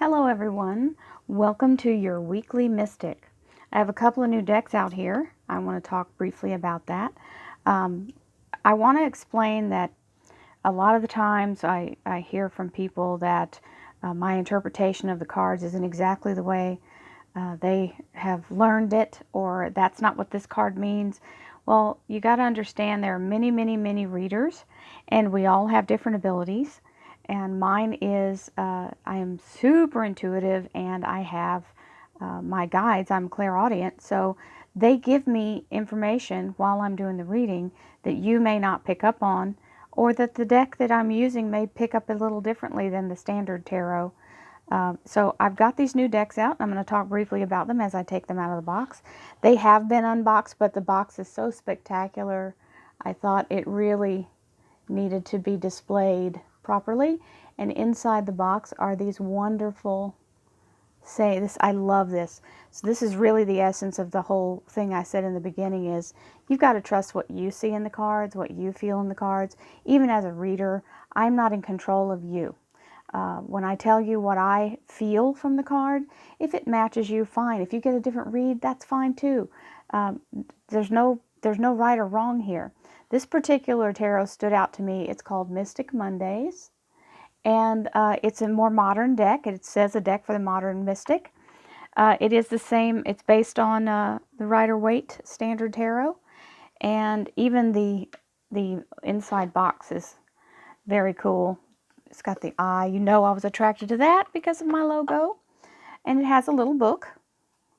Hello everyone, welcome to your weekly Mystic. I have a couple of new decks out here. I want to talk briefly about that. Um, I want to explain that a lot of the times I hear from people that my interpretation of the cards isn't exactly the way they have learned it, or that's not what this card means. Well, you got to understand there are many readers, and we all have different abilities. And mine is I am super intuitive, and I have my guides. I'm clairaudient, so they give me information while I'm doing the reading that you may not pick up on, or that the deck that I'm using may pick up a little differently than the standard tarot. So I've got these new decks out. I'm going to talk briefly about them as I take them out of the box. They have been unboxed, but the box is so spectacular, I thought it really needed to be displayed properly. And inside the box are these wonderful, say this, I love this. So this is really the essence of the whole thing I said in the beginning is you've got to trust what you see in the cards, what you feel in the cards. Even as a reader, I'm not in control of you. When I tell you what I feel from the card, if it matches you, fine. If you get a different read, that's fine too. Um, there's no right or wrong here. This particular tarot stood out to me. It's called Mystic Mondays, and it's a more modern deck. It says a deck for the modern mystic. It is the same. It's based on the Rider-Waite Standard Tarot, and even the inside box is very cool. It's got the eye. You know I was attracted to that because of my logo. And it has a little book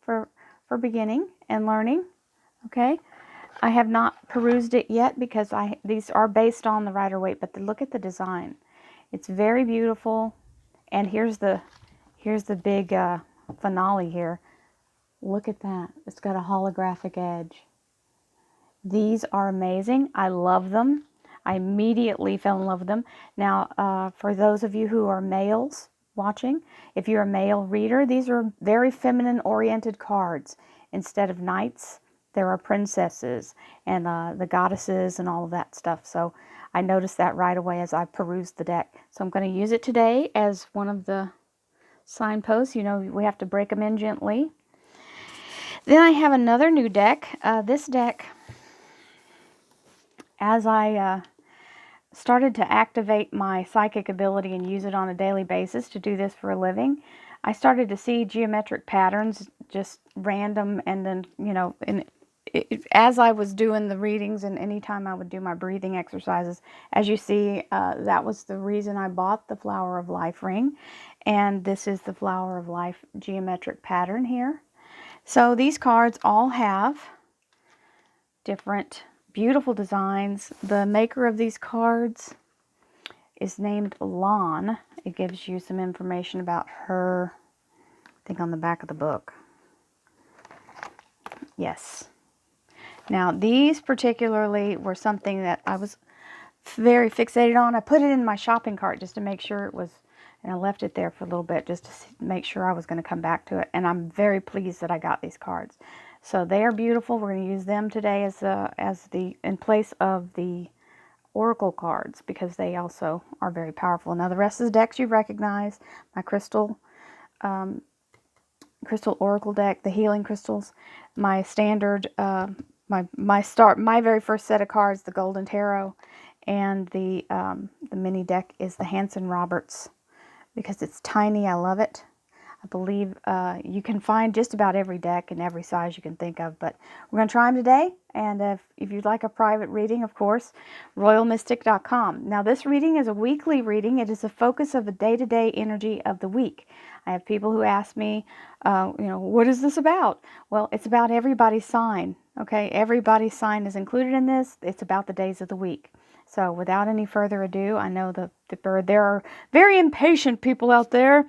for beginning and learning. Okay. I have not perused it yet because these are based on the Rider-Waite, but look at the design. It's very beautiful. And here's the big finale here. Look at that. It's got a holographic edge. These are amazing. I love them. I immediately fell in love with them. Now, for those of you who are males watching, if you're a male reader, these are very feminine-oriented cards. Instead of knights, there are princesses and the goddesses and all of that stuff. So I noticed that right away as I perused the deck. So I'm going to use it today as one of the signposts. You know, we have to break them in gently. Then I have another new deck. This deck, as I started to activate my psychic ability and use it on a daily basis to do this for a living, I started to see geometric patterns, just random, and then, you know, as I was doing the readings and anytime I would do my breathing exercises, as you see, that was the reason I bought the Flower of Life ring. And this is the Flower of Life geometric pattern here. So these cards all have different beautiful designs. The maker of these cards is named Lon. It gives you some information about her, I think on the back of the book. Yes. Now these particularly were something that I was very fixated on. I put it in my shopping cart just to make sure it was, and I left it there for a little bit just to make sure I was going to come back to it. And I'm very pleased that I got these cards. So they are beautiful. We're going to use them today in place of the oracle cards because they also are very powerful. Now the rest of the decks you recognize, my crystal oracle deck, the healing crystals, my standard, my very first set of cards, the Golden Tarot, and the mini deck is the Hanson Roberts because it's tiny. I love it. I believe you can find just about every deck in every size you can think of, but we're going to try them today. And if you'd like a private reading, of course, royalmystic.com. Now, this reading is a weekly reading. It is a focus of the day-to-day energy of the week. I have people who ask me, what is this about? Well, it's about everybody's sign. Okay, everybody's sign is included in this. It's about the days of the week. So without any further ado, I know that there are very impatient people out there,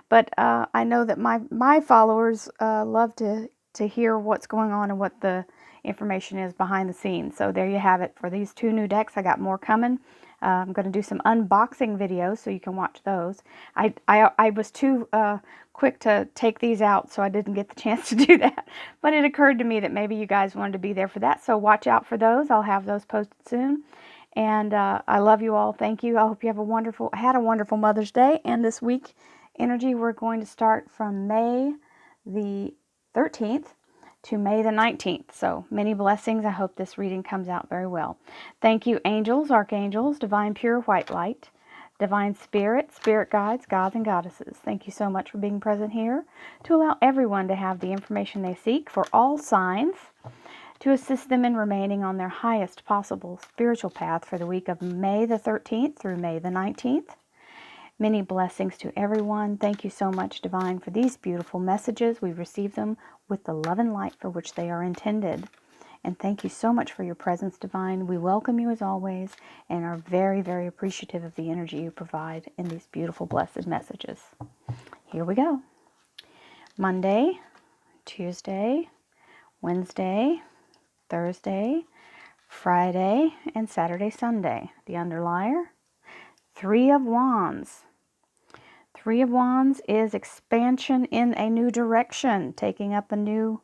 but I know that my followers love to hear what's going on and what the information is behind the scenes. So there you have it for these two new decks. I got more coming. I'm going to do some unboxing videos so you can watch those. I was too quick to take these out, so I didn't get the chance to do that. But it occurred to me that maybe you guys wanted to be there for that, so watch out for those. I'll have those posted soon. And I love you all. Thank you. I hope you have had a wonderful Mother's Day, and this week energy, we're going to start from May the 13th to May the 19th. So many blessings. I hope this reading comes out very well. Thank you, angels, archangels, divine pure white light, divine spirit, spirit guides, gods and goddesses. Thank you so much for being present here to allow everyone to have the information they seek for all signs, to assist them in remaining on their highest possible spiritual path for the week of May the 13th through May the 19th. Many blessings to everyone. Thank you so much, Divine, for these beautiful messages. We receive them with the love and light for which they are intended. And thank you so much for your presence, Divine. We welcome you as always and are very, very appreciative of the energy you provide in these beautiful, blessed messages. Here we go. Monday, Tuesday, Wednesday, Thursday, Friday, and Saturday, Sunday. The underlier, Three of Wands. Three of Wands is expansion in a new direction, taking up a new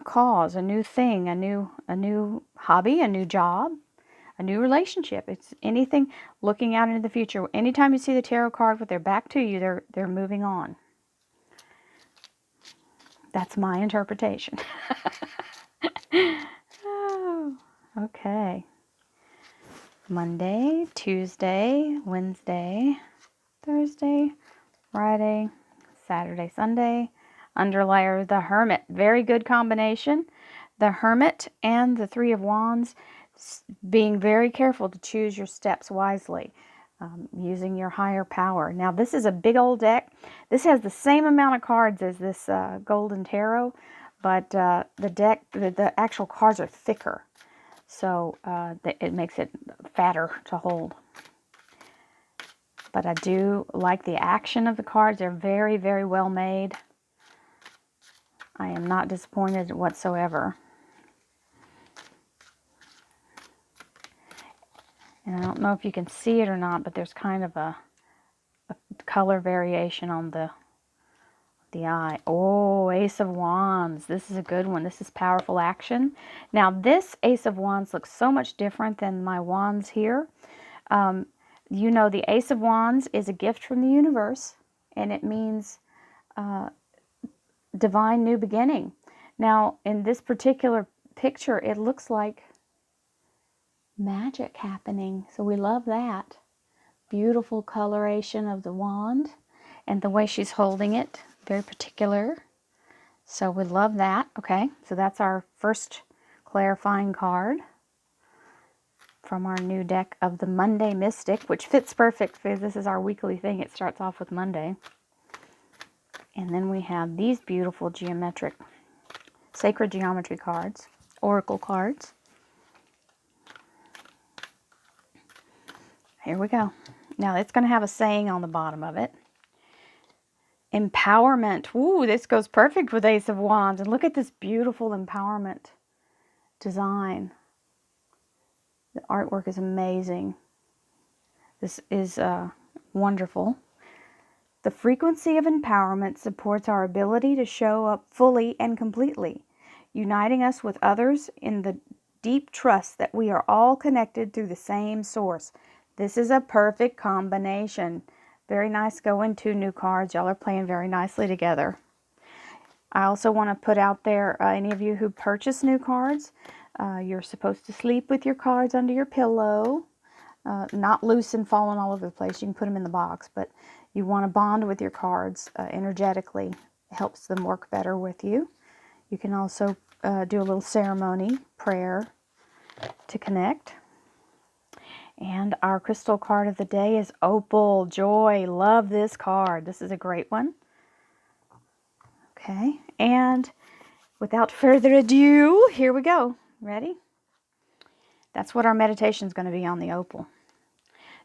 cause, a new thing, a new hobby, a new job, a new relationship. It's anything looking out into the future. Anytime you see the tarot card with their back to you, they're moving on. That's my interpretation. Oh, okay. Monday, Tuesday, Wednesday, Thursday, Friday, Saturday, Sunday. Underlier, the Hermit. Very good combination. The Hermit and the Three of Wands. Being very careful to choose your steps wisely. Using your higher power. Now, this is a big old deck. This has the same amount of cards as this Golden Tarot, but the deck, the actual cards are thicker. So it makes it fatter to hold. But I do like the action of the cards. They're very, very well made. I am not disappointed whatsoever. And I don't know if you can see it or not, but there's kind of a color variation on the eye. Oh, Ace of Wands. This is a good one. This is powerful action. Now, this Ace of Wands looks so much different than my wands here. You know, the Ace of Wands is a gift from the universe, and it means divine new beginning. Now, in this particular picture, it looks like magic happening. So we love that. Beautiful coloration of the wand and the way she's holding it. Very particular. So we love that. Okay, so that's our first clarifying card from our new deck of the Monday Mystic, which fits perfect because this is our weekly thing. It starts off with Monday. And then we have these beautiful geometric, sacred geometry cards, oracle cards. Here we go. Now it's going to have a saying on the bottom of it. Empowerment. Ooh, this goes perfect with Ace of Wands. And look at this beautiful empowerment design. The artwork is amazing. This is wonderful. The frequency of empowerment supports our ability to show up fully and completely, uniting us with others in the deep trust that we are all connected through the same source. This is a perfect combination. Very nice going to new cards. Y'all are playing very nicely together. I also want to put out there, any of you who purchase new cards, you're supposed to sleep with your cards under your pillow. Not loose and falling all over the place. You can put them in the box, but you want to bond with your cards energetically. It helps them work better with you. You can also do a little ceremony, prayer to connect. And our crystal card of the day is Opal Joy. Love this card. This is a great one. Okay, and without further ado, here we go. Ready? That's what our meditation is going to be on, the opal.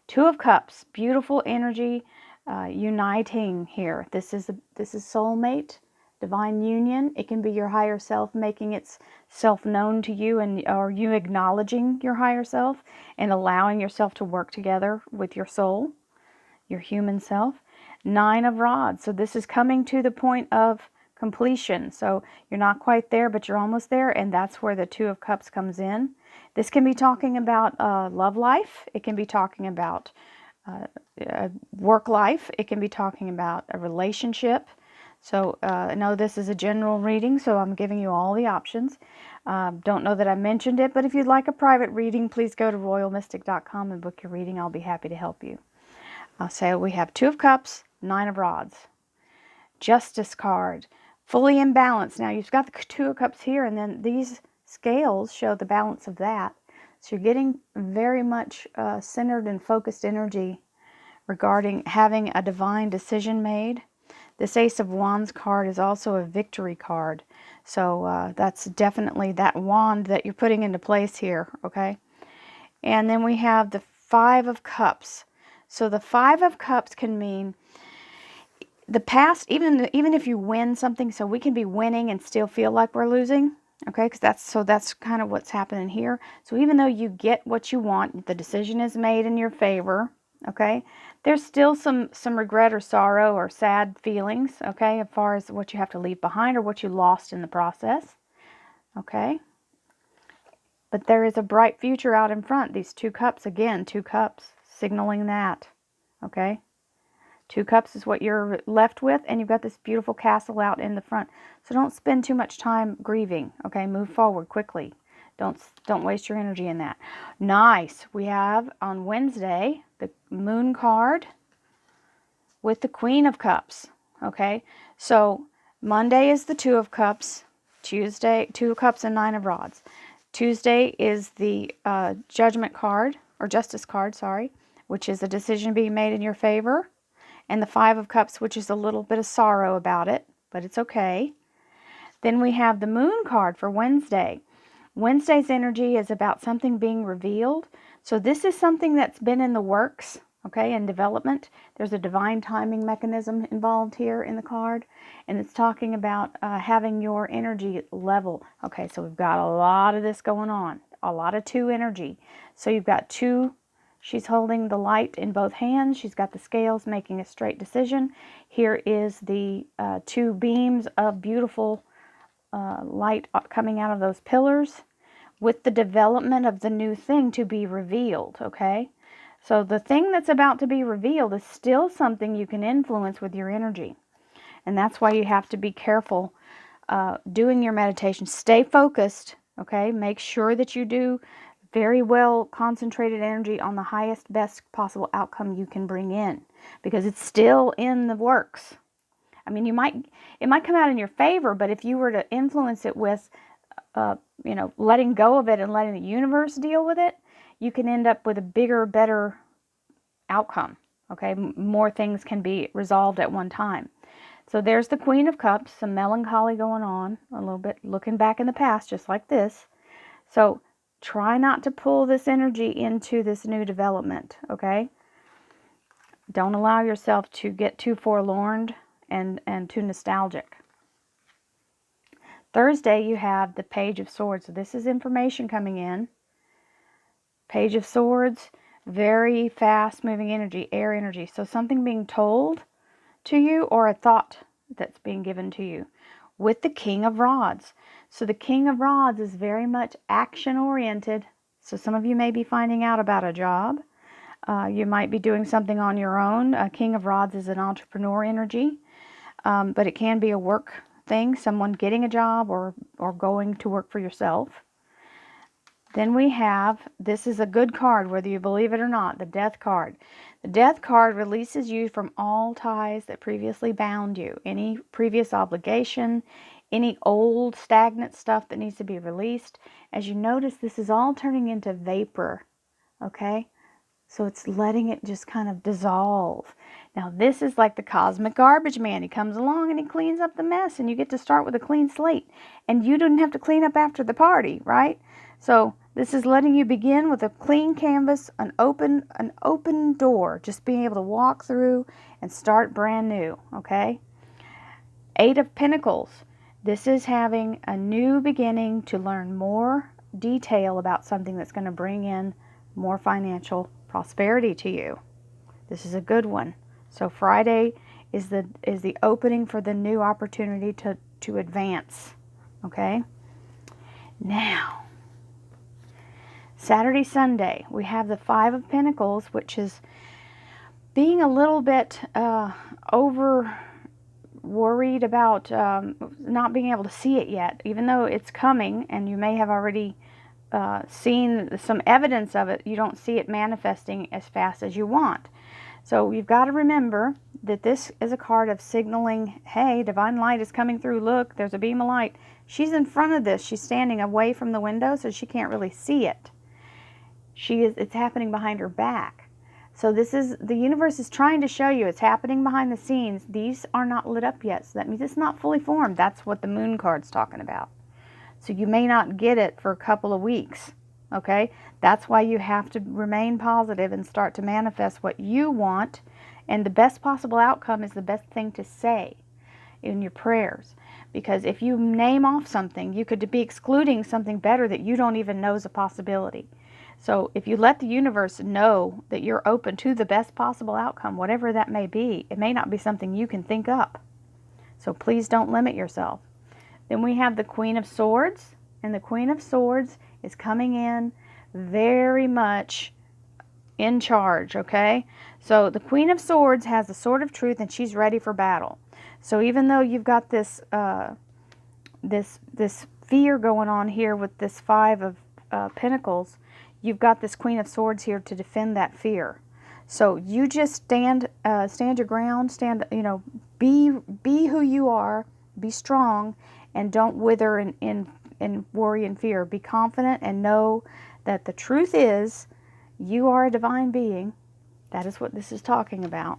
Two of Cups, beautiful energy, uniting here. This is soulmate, divine union. It can be your higher self making itself known to you, or you acknowledging your higher self and allowing yourself to work together with your soul, your human self. Nine of Rods. So this is coming to the point of completion. So you're not quite there, but you're almost there, and that's where the Two of Cups comes in. This can be talking about love life. It can be talking about work life. It can be talking about a relationship. So I know this is a general reading, so I'm giving you all the options. Don't know that I mentioned it, but if you'd like a private reading, please go to royalmystic.com and book your reading. I'll be happy to help you. I'll say we have Two of Cups, Nine of Rods, Justice card, fully in balance. Now you've got the Two of Cups here, and then these scales show the balance of that. So you're getting very much centered and focused energy regarding having a divine decision made. This Ace of Wands card is also a victory card. So that's definitely that wand that you're putting into place here, okay? And then we have the Five of Cups. So the Five of Cups can mean the past, even if you win something, so we can be winning and still feel like we're losing, okay? Because that's kind of what's happening here. So even though you get what you want, the decision is made in your favor, okay? There's still some regret or sorrow or sad feelings, okay, as far as what you have to leave behind or what you lost in the process, okay? But there is a bright future out in front. These Two Cups, again, Two Cups, signaling that, okay? Two Cups is what you're left with, and you've got this beautiful castle out in the front. So don't spend too much time grieving, okay? Move forward quickly. Don't waste your energy in that. Nice. We have on Wednesday the Moon card with the Queen of Cups, okay? So Monday is the Two of Cups. Tuesday, Two of Cups and Nine of Rods. Tuesday is the Judgment card, or Justice card, sorry, which is a decision being made in your favor. And the Five of Cups, which is a little bit of sorrow about it, but it's okay. Then we have the Moon card for Wednesday. Wednesday's energy is about something being revealed. So this is something that's been in the works, okay, in development. There's a divine timing mechanism involved here in the card, and it's talking about having your energy level. Okay, so we've got a lot of this going on, a lot of two energy. So you've got two. She's holding the light in both hands. She's got the scales making a straight decision. Here is the two beams of beautiful light coming out of those pillars with the development of the new thing to be revealed, okay? So the thing that's about to be revealed is still something you can influence with your energy. And that's why you have to be careful doing your meditation. Stay focused, okay? Make sure that you do very well concentrated energy on the highest, best possible outcome you can bring in, because it's still in the works. I mean, it might come out in your favor, but if you were to influence it with, letting go of it and letting the universe deal with it, you can end up with a bigger, better outcome. Okay, more things can be resolved at one time. So there's the Queen of Cups, some melancholy going on, a little bit looking back in the past, just like this. So try not to pull this energy into this new development, okay? Don't allow yourself to get too forlorn and too nostalgic. Thursday, you have the Page of Swords. So this is information coming in. Page of Swords, very fast-moving energy, air energy. So something being told to you or a thought that's being given to you. With the King of Rods. So the King of Rods is very much action-oriented. So some of you may be finding out about a job. You might be doing something on your own. King of Rods is an entrepreneur energy, but it can be a work thing, someone getting a job or going to work for yourself. Then we have, this is a good card, whether you believe it or not, the Death card. The Death card releases you from all ties that previously bound you. Any previous obligation, any old stagnant stuff that needs to be released. As you notice, this is all turning into vapor, okay? So it's letting it just kind of dissolve. Now this is like the cosmic garbage man. He comes along and he cleans up the mess, and you get to start with a clean slate. And you didn't have to clean up after the party, right? So this is letting you begin with a clean canvas, an open door, just being able to walk through and start brand new, okay? Eight of Pentacles. This is having a new beginning to learn more detail about something that's going to bring in more financial prosperity to you. This is a good one. So Friday is the opening for the new opportunity to advance. Okay? Now, Saturday, Sunday, we have the Five of Pentacles, which is being a little bit over worried about not being able to see it yet, even though it's coming and you may have already seen some evidence of it. You don't see it manifesting as fast as you want. So you've got to remember that this is a card of signaling, hey, divine light is coming through. Look, there's a beam of light. She's in front of this. She's standing away from the window, so she can't really see it. It's happening behind her back. So the universe is trying to show you it's happening behind the scenes. These are not lit up yet, so that means it's not fully formed. That's what the moon card's talking about. So you may not get it for a couple of weeks. Okay, that's why you have to remain positive and start to manifest what you want. And the best possible outcome is the best thing to say in your prayers. Because if you name off something, you could be excluding something better that you don't even know is a possibility. So if you let the universe know that you're open to the best possible outcome, whatever that may be, it may not be something you can think up. So please don't limit yourself. Then we have the Queen of Swords, and the Queen of Swords is coming in very much in charge, okay? So the Queen of Swords has the Sword of Truth, and she's ready for battle. So even though you've got this this fear going on here with this Five of Pentacles, you've got this Queen of Swords here to defend that fear. So you just stand your ground, be who you are, be strong, and don't wither in worry and fear. Be confident and know that the truth is you are a divine being. That is what this is talking about.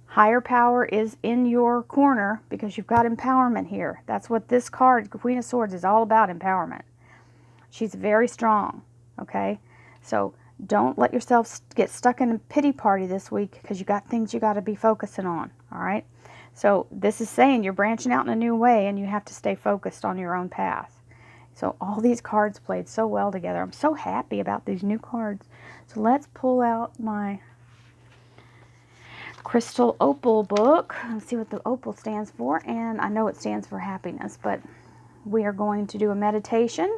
Higher power is in your corner because you've got empowerment here. That's what this card, Queen of Swords, is all about, empowerment. She's very strong, okay? So don't let yourself get stuck in a pity party this week because you got things you got to be focusing on, all right? So this is saying you're branching out in a new way and you have to stay focused on your own path. So all these cards played so well together. I'm so happy about these new cards. So let's pull out my Crystal Opal book. Let's see what the opal stands for. And I know it stands for happiness, but we are going to do a meditation.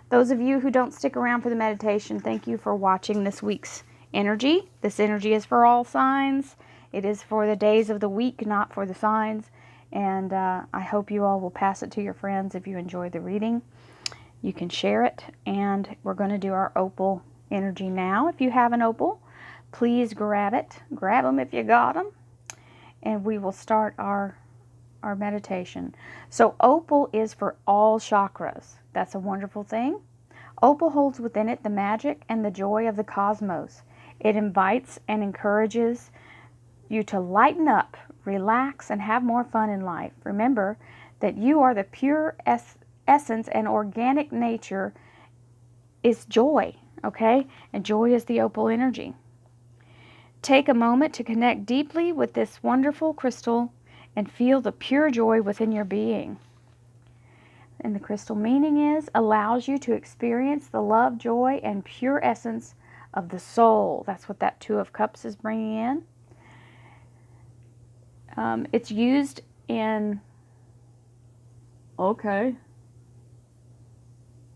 Those of you who don't stick around for the meditation, thank you for watching this week's energy. This energy is for all signs. It is for the days of the week, not for the signs. And I hope you all will pass it to your friends if you enjoy the reading. You can share it. And we're going to do our opal energy now. If you have an opal, please grab it. Grab them if you got them. And we will start our meditation. So opal is for all chakras. That's a wonderful thing. Opal holds within it the magic and the joy of the cosmos. It invites and encourages you to lighten up, relax, and have more fun in life. Remember that you are the pure essence, and organic nature is joy, okay? And joy is the opal energy. Take a moment to connect deeply with this wonderful crystal and feel the pure joy within your being. And the crystal meaning is, allows you to experience the love, joy, and pure essence of the soul. That's what that Two of Cups is bringing in. It's used in,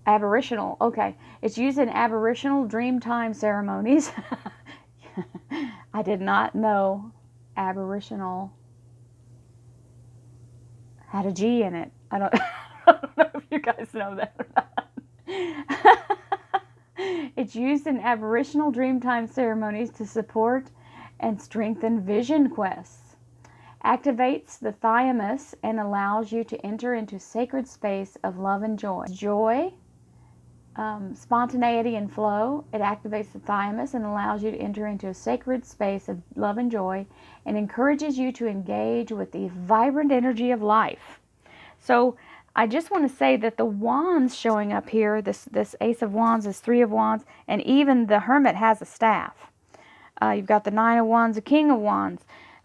Aboriginal. It's used in Aboriginal Dreamtime ceremonies. I did not know Aboriginal had a G in it. I don't know if you guys know that or not. It's used in Aboriginal Dreamtime ceremonies to support and strengthen vision quests. Activates the thymus and allows you to enter into sacred space of love and joy. Joy, spontaneity and flow. It activates the thymus and allows you to enter into a sacred space of love and joy, and encourages you to engage with the vibrant energy of life. So I just want to say that the wands showing up here, this Ace of Wands, this Three of Wands, and even the Hermit has a staff. You've got the Nine of Wands, the King of Wands.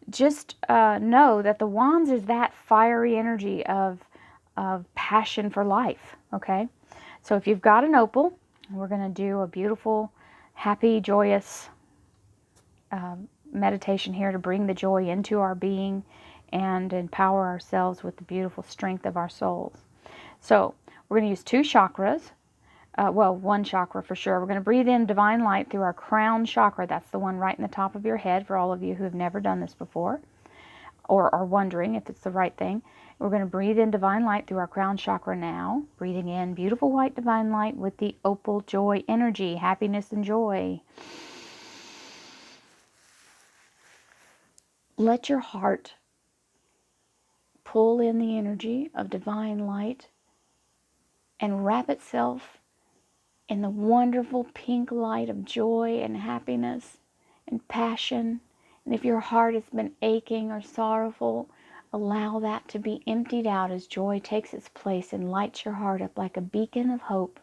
Just know that the wands is that fiery energy of passion for life, okay? So if you've got an opal, we're going to do a beautiful, happy, joyous meditation here to bring the joy into our being and empower ourselves with the beautiful strength of our souls. So we're going to use two chakras. well, one chakra for sure. We're going to breathe in divine light through our crown chakra. That's the one right in the top of your head for all of you who have never done this before or are wondering if it's the right thing. We're going to breathe in divine light through our crown chakra now. Breathing in beautiful white divine light with the opal joy energy, happiness and joy. Let your heart pull in the energy of divine light and wrap itself in the wonderful pink light of joy and happiness and passion. And if your heart has been aching or sorrowful, allow that to be emptied out as joy takes its place and lights your heart up like a beacon of hope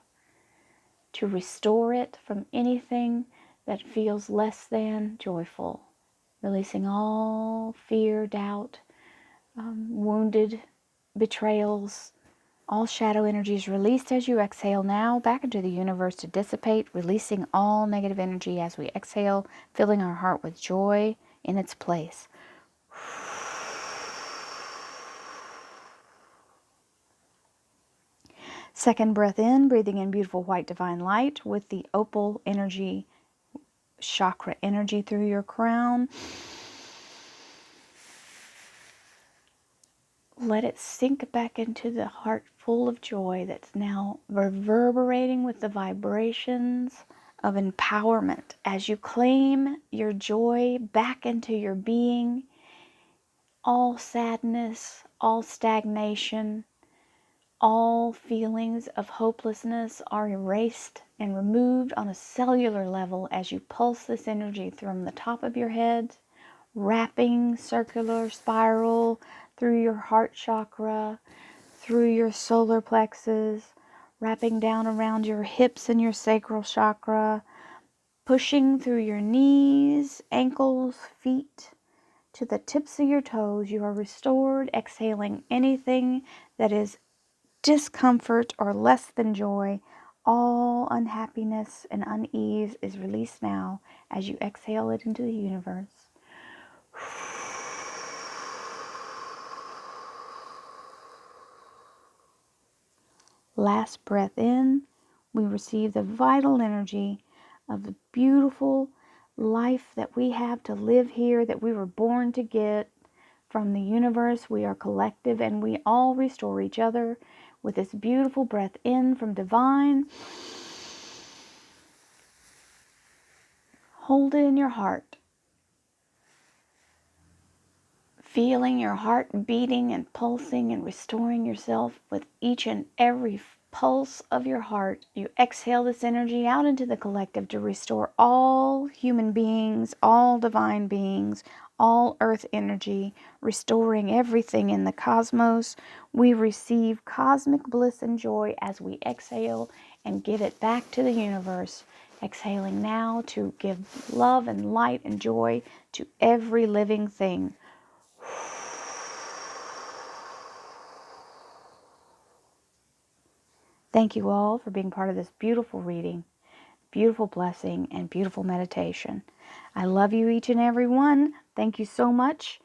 to restore it from anything that feels less than joyful. Releasing all fear, doubt, wounded betrayals, all shadow energies released as you exhale now back into the universe to dissipate, releasing all negative energy as we exhale, filling our heart with joy in its place. Second breath in, breathing in beautiful white divine light with the opal energy, chakra energy through your crown. Let it sink back into the heart full of joy that's now reverberating with the vibrations of empowerment as you claim your joy back into your being. All sadness, all stagnation, all feelings of hopelessness are erased and removed on a cellular level as you pulse this energy from the top of your head, wrapping circular spiral through your heart chakra, through your solar plexus, wrapping down around your hips and your sacral chakra, pushing through your knees, ankles, feet, to the tips of your toes. You are restored, exhaling anything that is discomfort or less than joy. All unhappiness and unease is released now as you exhale it into the universe. Last breath in, we receive the vital energy of the beautiful life that we have to live here, that we were born to get from the universe. We are collective and we all restore each other with this beautiful breath in from divine. Hold it in your heart. Feeling your heart beating and pulsing and restoring yourself with each and every pulse of your heart. You exhale this energy out into the collective to restore all human beings, all divine beings, all earth energy, restoring everything in the cosmos. We receive cosmic bliss and joy as we exhale and give it back to the universe. Exhaling now to give love and light and joy to every living thing. Thank you all for being part of this beautiful reading, beautiful blessing, and beautiful meditation. I love you each and every one. Thank you so much.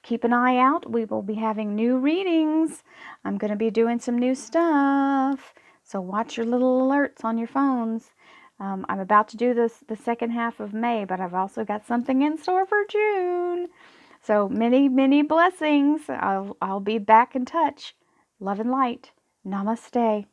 Keep an eye out. We will be having new readings. I'm going to be doing some new stuff. So watch your little alerts on your phones. I'm about to do this the second half of May, but I've also got something in store for June. So many, many blessings. I'll be back in touch. Love and light. Namaste.